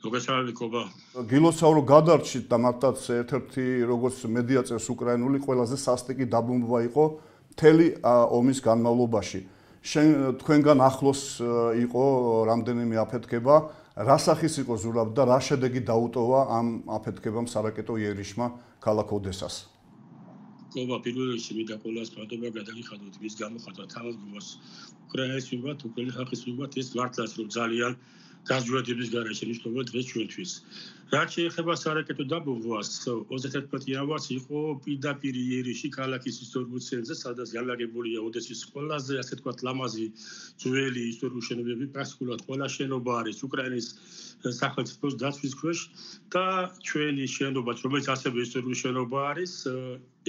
მოგესალმება. გილოსავრო გადარჩით და მართლაც ერთ-ერთი როგორც მედია წევს უკრაინული ყველაზე სასტიკი დაბომბვა იყო მთელი ომის განმავლობაში. თქვენგან ახლოს იყო რამდენიმე აფეთქება, რა სახის იყო ზურაბ და რა შედეგი დაუტოვა ამ აფეთქებამ სარაკეტო იერიშმა ქალაქ ოდესას? პირველ რიგში მინდა ყველას მადლობა გადაგიხადოთ მის გამოხატვა თანადგომას უკრაინის მიმართ, უკრაინის ხალხის მიმართ ეს მართლაც რომ ძალიან გაზრდების გარეშე ნიშნობა დღეს ჩვენთვის. რაც შეეხება სარაკეტო დაბომბვას, 31 იანვარს იყო პირდაპირ იერიში ქალაქის ისტორიულ ცენტრზე, სადაც განლაგებულია ოდესის ყველაზე, ასე ვთქვათ, ლამაზი ძველი ისტორიული შენობები, პრაქტიკულად ყველა შენობა არის უკრაინის სახელმწიფოს დაცვის ქვეშ და ჩვენი შენობაც, რომელიც ასევე ისტორიული შენობა არის,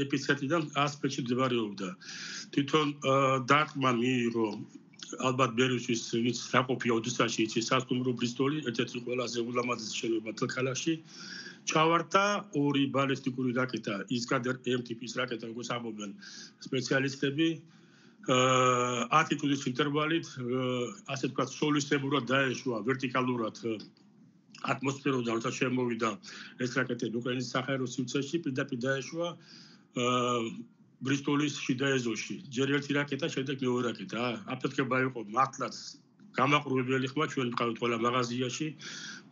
ეპიცენტრიდან 100 მეტრში მდებარეობდა. თვითონ დარტყმა მიიღო ალბათ ბერუსის ვინც დაყოფია ოდესაში იცის სასტუმრო ბრისტოლი, ერთ-ერთი ყველაზე ულამაზესი შენობა ქალაქში. ჩავარდა ორი ბალისტიკური რაკეტა, ისკანდერ M ტიპის რაკეტა, როგორც ამბობენ სპეციალისტები. 10 წუთის ინტერვალით, ასე ვთქვათ, სოლისებურად დაეშვა ვერტიკალურად ატმოსფეროდან, როცა შემოვიდა ეს რაკეტები უკრაინის საჰაერო სივრცეში, პირდაპირ დაეშვა ბრისტოლის შიდა ეზოში. ჯერ ერთი რაკეტა, შემდეგ მეორე რაკეტა. აფეთქება იყო მართლაც გამაყურებელი ხმა, ჩვენ ვიყავით ყველა მაღაზიაში.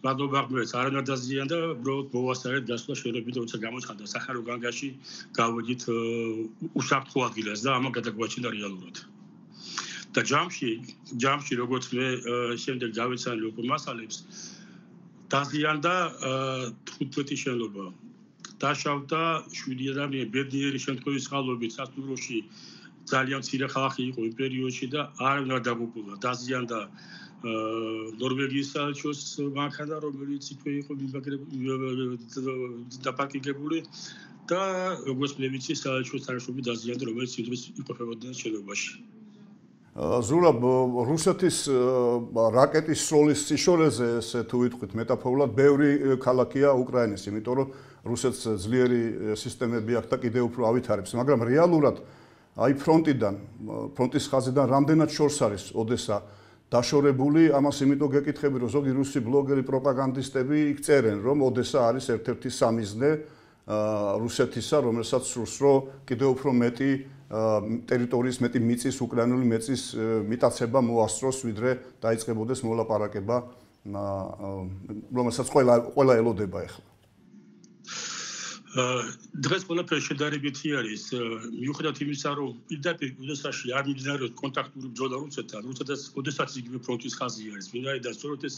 მადლობა ღმერთს, არანაირ დაზიანდა, უბრალოდ მოვასწარეთ გასვლა შენობით, როცა გამოცხადდა საჰაერო განგაში, გავედით უსაფრთხო ადგილას და ამან გადაგვაჩნდა რეალურად. და ჯამში როგორც მე შემდეგ გავეცანი უკვე მასალებს, დაზიანდა 15 შენობა. დაშავდა 7 ადამიანი ბედნიერი შემთხვევის წყალობით სასტუმროში ძალიან მცირე ხალხი იყო იმ პერიოდში და არავინ არ დაგუპულა. დაზიანდა ნორვეგიის საელჩოს მანქანა, რომელიც იქვე იყო დაპარკირებული და როგორც მე ვიცი, საელჩოს თანაშმომი დაზიანდა, რომელიც დღეს იმყოფებოდა შენობაში. ზურაბ, რუსეთის რაკეტის სროლის სიშორეზე, ესე თუ ვიტყვით მეტაფორულად, ბევრი ქალაქია უკრაინის, იმიტომ რომ რუსეთს ძლიერი სისტემები აქვს და კიდევ უფრო ავითარებს, მაგრამ რეალურად აი ფრონტის ხაზიდან რამდენად შორს არის ოდესა დაშორებული, ამას იმიტომ გეკითხები, რომ ზოგი რუსი ბლოგერი, პროპაგანდისტები იქ წერენ, რომ ოდესა არის ერთ-ერთი სამიზნე რუსეთისა, რომელსაც სურს, რომ კიდევ უფრო მეტი ტერიტორიის მეტი მიწის, უკრაინული მიწის მიტაცება მოასწროს, ვიდრე დაიწყებოდეს მოლაპარაკება, რომელსაც ყველა ელოდება ახლა. დღეს ყველაფერი შედარებითი არის, მიუხედავად იმისა, რომ პირდაპირ ოდესაში არ მიმდინარეობს კონტაქტური ბრძოლა რუსეთთან, რუსეთს ოდესაც იგივე ფრონტის ხაზი არის. ვინაიდან სწორედ ეს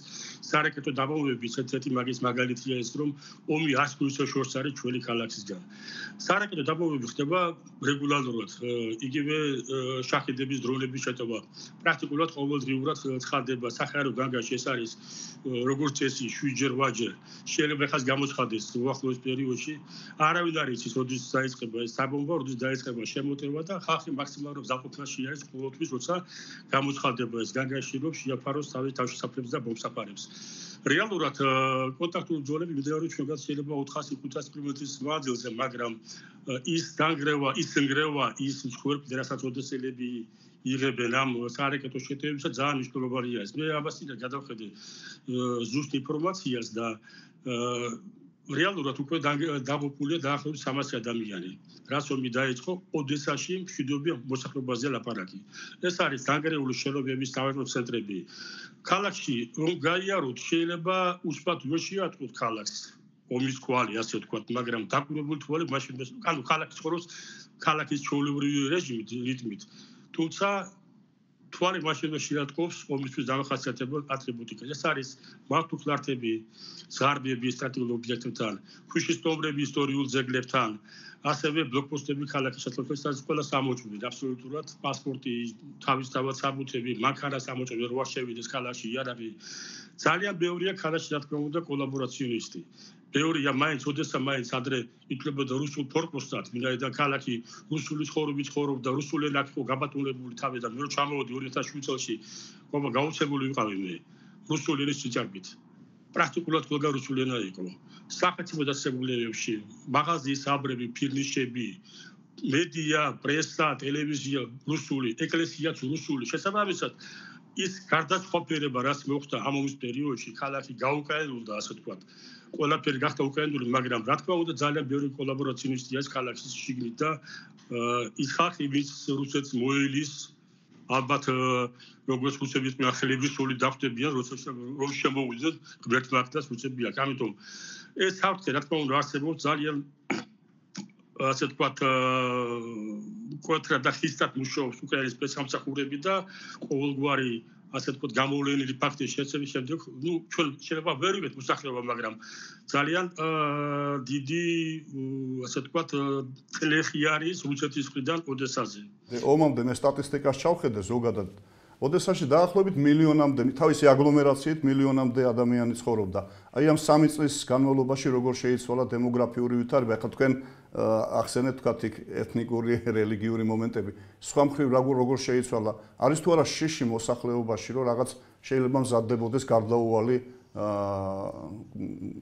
სარაკეტო დაბომბვების ერთ-ერთი მაგალითია ეს, რომ ომი 100 კილომეტრს შორს არის ჩვენი ქალაქისგან. სარაკეტო დაბომბვები ხდება რეგულარულად, იგივე შაჰედების დრონების შეტევა. პრაქტიკულად ყოველდღიურად ცხადდება საჰაერო განგაში, ეს არის როგორც წესი 7-ჯერ 8-ჯერ. შეიძლება ხას გამოცხადდეს უახლოეს პერიოდში. არავინ არ იცის, როდის დაიწყება ეს დაბომბვა, როდის დაიწყება შემოტევა და ხალხი მაქსიმალურად ზაფხულში არის ყოველთვის, როცა გამოცხადდება ეს განგაში, რომ შეაფაროს თავის თავშესაფრებს და ბომბსაფარებს. რეალურად კონტაქტური ბრძოლები მიმდინარეობს ჩვენგან შეიძლება 400-500 კილომეტრის მანძილზე, მაგრამ ის დანგრევა, ის მსხვერპლი, რასაც ოდესელები იღებენ ამ სარაკეტო შეტევებისა ძალიან მნიშვნელოვანია. მე ამასთან გადავხედე ზუსტ ინფორმაციას და რეალურად უკვე დაღუპულია დაახლოებით 300 ადამიანი. რაც ომი დაიწყო, ოდესაში მშვიდობიან მოსახლეობაზე ლაპარაკი. ეს არის დანგრეული შენობების სავაჭრო ცენტრები. ქალაქში რომ გაიაროთ, შეიძლება უშუალოდ ვერ შეატყოთ ქალაქს. ომის კვალი, ასე ვთქვათ, მაგრამ დაკვირვებული თვალე მაშინ ქალაქის ხოროს ქალაქის ჩვეულებრივი რეჟიმით, რიტმით. თუმცა თვალი მაშინ შეატყობს ომისთვის დამახასიათებელ ატრიბუტიკას. ეს არის მართლმსხლართები, ზღარბები სტრატეგიულ ობიექტებთან, ქვიშის სტომბრები ისტორიულ ძეგლებთან, ასევე ბლოკპოსტები ქალაქის შესაძლებლობებთან, ყველა სამოჭრილი, აბსოლუტურად პასპორტი, თავისთავად საბუთები, მანქანა სამოჭრილი რო არ შევიდეს ქალაქში, იარაღი. ძალიან ბევრია ქალაქში, რა თქმა უნდა, კოლაბორაციონისტი. ბევრია მაინც ოდესა მაინც ადრე ითვლებოდა რუსულ ფორპოსტად, ვინაიდან ქალაქი რუსული ცხოვრობით ცხოვრობდა, რუსული ენა იყო გაბატონებული თავი და მე რო ჩამოვედი 2007 წელს, გაუცემული ვიყავი მე რუსული ენის სიჭარბით. პრაქტიკულად ყველგან რუსული ენა იყო. სახელმწიფო დაწესებულებებში, მაღაზიის აბრები, ფირნიშები, მედია, პრესა, ტელევიზია რუსული, ეკლესიაც რუსული. შესაბამისად ის გარდაცვალება, რაც მოხდა ამ ომის პერიოდში, ქალაქი გაუკაენულდა, ასე ვთქვათ. ყველაფერი გახდა უკაენული, მაგრამ რა თქმა უნდა ძალიან ბევრი კოლაბორაციონისტია ეს ქალაქის შიგნით და ის ხალხი, ვინც რუსეთს მოელის, ალბათ როგორც რუსების მახელების სული დახვდებიან, როცა რომ შემოუძენ ღმერთმა აქ რუსები აქ. ამიტომ ეს ხალხი რა თქმა უნდა არსებობს ძალიან ასე ვთქვათ კონტრა და ხისტად მუშაობს უკრაინის სპეცსამსახურები და ყოველგვარი ასე ვთქვათ გამოვლენილი ფაქტის შეცემის შემდეგ, ჩვენ შეიძლება ვერ ვიყოთ მოსახლეობა, მაგრამ ძალიან დიდი ასე ვთქვათ წლეხი არის რუსეთის მხრიდან ოდესაზე. ომამდე მე სტატისტიკას ჩავხედე ზოგადად. ოდესაში დაახლოებით მილიონამდე, თავისი აგლომერაციით მილიონამდე ადამიანი ცხოვრობდა. აი ამ 3 წლის განმავლობაში როგორ შეიცვალა დემოგრაფიული ვითარება, ახლა თქვენ ახსენეთ თქვათ იქ ეთნიკური, რელიგიური მომენტები. სხვა მხრივ როგორ შეიცვალა? არის თუ არა შიში მოსახლეობაში, რომ რაღაც შეიძლება მზადდებოდეს გარდაუვალი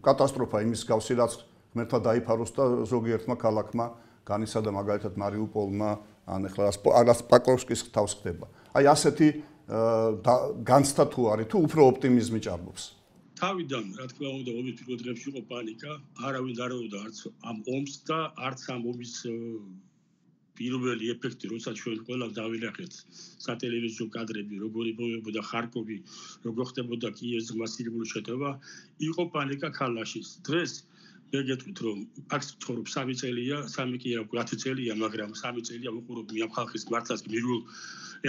კატასტროფა იმის გავსი, რაც ღმერთმა დაიფაროს და ზოგიერთმა ქალაქმა განიცადა მაგალითად მარიუპოლმა, ან ახლა პაკროვსკის თავს ხდება. აი ასეთი განცდა თუ არის, თუ უფრო ოპტიმიზმი ჭარბობს. თავიდან, რა თქმა უნდა, ომის პირველ დღეებში იყო პანიკა, არავინ არ არაოდა არც ამ ომს და არც ამ ომის პირველი ეფექტი, როცა ჩვენ ყველა დავინახეთ სატელევიზიო კადრები, როგორ იბომებოდა ხარკოვი, როგორ ხდებოდა კიევის მასიური შეტევა, იყო პანიკა ქალაქში. დღეს მე გეტყვით, რომ აქ ცხოვრობს 3 წელია, 3 კი არა 10 წელია, მაგრამ 3 წელია ვუყურებ ამ ხალხის მართლაც გმირულ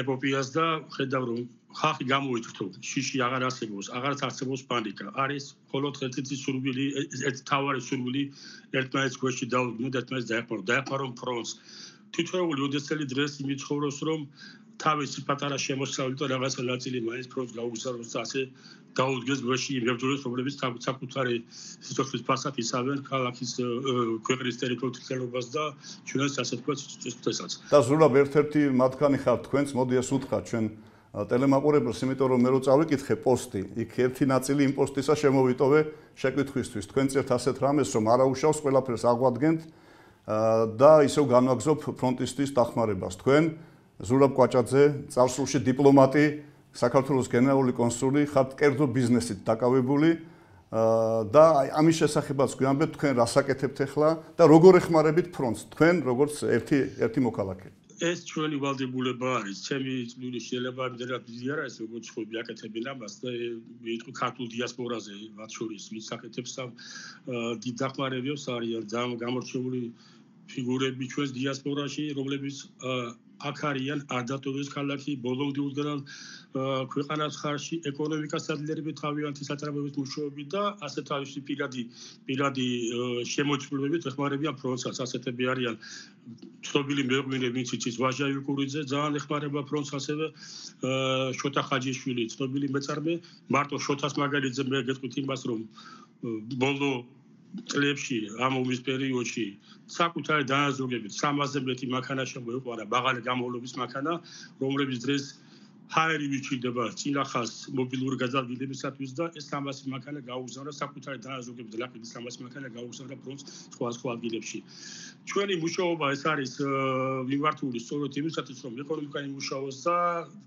ეპოპეას და ხედავ, რომ ხალხი გამოიწვთო, შიში აღარ არსებობს, აღარც არსებობს პანიკა. არის მხოლოდ ერთი სურვილი, ერთ თავარი სურვილი ერთმანეთს გვერდში დაუდგნენ და ერთმანეთს დაეხმარონ ფრონტს. თითოეული ოდესელი დღეს იმით ცხოვრობს, რომ თავისი პატარა შემოსავლით და რაღაცა ნაწილი მაინც ფრონტს გაუგზავნოს და ასე დაუდგეს გვერდში იმ მებრძოლებს, რომლებიც საკუთარი სიცოცხლის ფასად იცავენ ქალაქის ქვეყნის ტერიტორიულობას და ჩვენს ასე ვთქვათ სიცოცხლესაც. და ზურაბ ერთ-ერთი მათგანი ხართ თქვენც, მოდი ეს უთხრათ ჩვენ ტელემაყურებელს, იმიტომ რომ მე რო წავიკითხე პოსტი, იქ ერთი ნაწილი იმ პოსტისა შემოვიტოვე შეკითხვისთვის. თქვენ წერთ ასეთ რამეს, რომ არაუშავს ყველაფერს აღვადგენთ და ისევ განვაგზობ ფრონტისტის დახმარებას. თქვენ ზურაბ კვაჭაძე, წარსულში დიპლომატი, საქართველოს გენერალური კონსული, ხართ კერძო ბიზნესით დაკავებული და ამის შესახებაც გვიამბეთ, თქვენ რას აკეთებთ ახლა და როგორ ეხმარებით ფრონტს, თქვენ როგორც ერთი მოქალაქე. ეს ჩვენი ვალდებულება არის. ჩემი წვლილი შეიძლება იმდენად დიდი არ არის, როგორც ხუები აკეთებენ ამას და მეთქი ქართულ დიასპორაზე, მათ შორის ვინც აკეთებს ამ დიდ დახმარებებს არიან ძალიან გამორჩეული ფიგურები ჩვენს დიასპორაში, რომლებიც აქ არიან არ დატოვეს ქალაქი, ბოლომდე უდგნენ ქვეყანას ხარში, ეკონომიკას ადლერებით თავიანთი საჭიროებით მუშაობებით და ასე თავისი პირადი შემოჭრილებით ეხმარებიან ფრონტსაც. ასეთები არიან ცნობილი მეღვინე, ვინც იცის ვაჟა იუკურიძე, ძალიან ეხმარება ფრონტს, ასევე შოთა ხაჯიშვილი, ცნობილი მეწარმე. მარტო შოთას მაგალითზე მე გეტყვით იმას, რომ ბოლო წლებში ამ ომის პერიოდში საკუთარი დააზოგებით 300-ზე მეტი მანქანა შემოიყვარა, მაღალი გამოვლობის მანქანა, რომლებიც დღეს ჰაერი ვიჩნდება წინახას მობილური გადაადგილებისათვის და ეს 300 მანქანა გაუგზავნა საკუთარი დააზოგებით ლაკების 300 მანქანა გაუგზავნა ფრონტს სხვა ადგილებში. ჩვენი მუშაობა ეს არის მიმართული სწორედ იმისათვის, რომ ეკონომიკა იმუშაოს და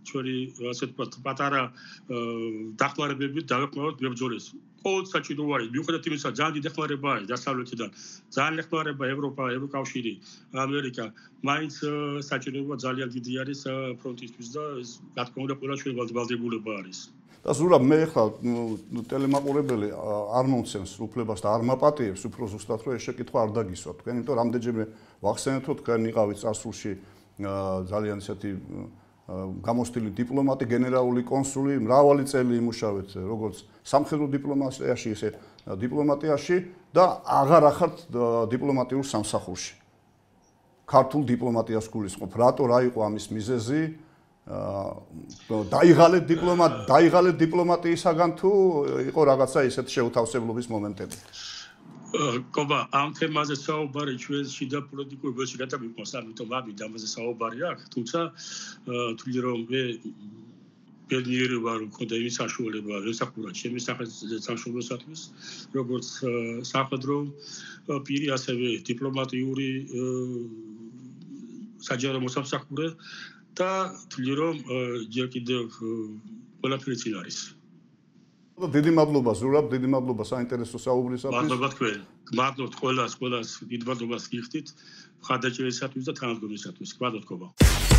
ჩვენი ასე ვთქვათ პატარა დახმარებებით დავეხმაროთ მებრძოლებს. ყოველ საჭირო არის, მიუხედავად იმისა, ძალიან დიდი ეხმარება არის დასავლეთიდან, ძალიან ეხმარება ევროპა, ევროკავშირი, ამერიკა, მაინც საჭიროება ძალიან დიდი არის ფრონტისთვის და ეს რა თქმა უნდა ყველა ჩვენი ვალდებულება არის. და ზურაბ მე ახლა ტელემაყურებელი არ მომცემს უფლებას და არ მაპატიებს უფრო ზუსტად რომ ეს შეკითხვა არ დაგისვა თქვენ, იმიტომ რამდენჯერმე ვახსენეთ რომ თქვენ იყავით წარსულში ძალიან ისეთი გამოსტილი დიპლომატი, გენერალური კონსული, მრავალი წელი იმუშავეთ როგორც სამხედრო დიპლომატიაში, ისე დიპლომატიაში და აღარ ახართ დიპლომატიურ სამსახურში. ქართულ დიპლომატიას გულისხმობ. რატო რა იყო ამის მიზეზი? დაიღალეთ დიპლომატიისაგან თუ იყო რაღაცა ისეთ შეუთავსებლობის მომენტები? კობა, ამ თემაზე საუბარი ჩვენ შიდა პოლიტიკურ ველში გადავიყვანს, ამიტომ ამაზე საუბარი აქვს, თუმცა თვლი რომ მე ბედნიერი ვარ, რომ მქონდა იმის საშუალება, ვესახურა ჩემი სახელმწიფოსათვის, როგორც სამხედრო პირი, ასევე დიპლომატიური საჯარო მოსამსახურე და თვლი რომ ჯერ კიდევ ყველაფერი წინ არის. დიდი მადლობა ზურაბ, დიდი მადლობა საინტერესო საუბრისათვის. მადლობა თქვენ. გმადლობთ ყველას დიდ მადლობას გიხდით მხარდაჭერისათვის და თანადგომისათვის. გმადლობთ.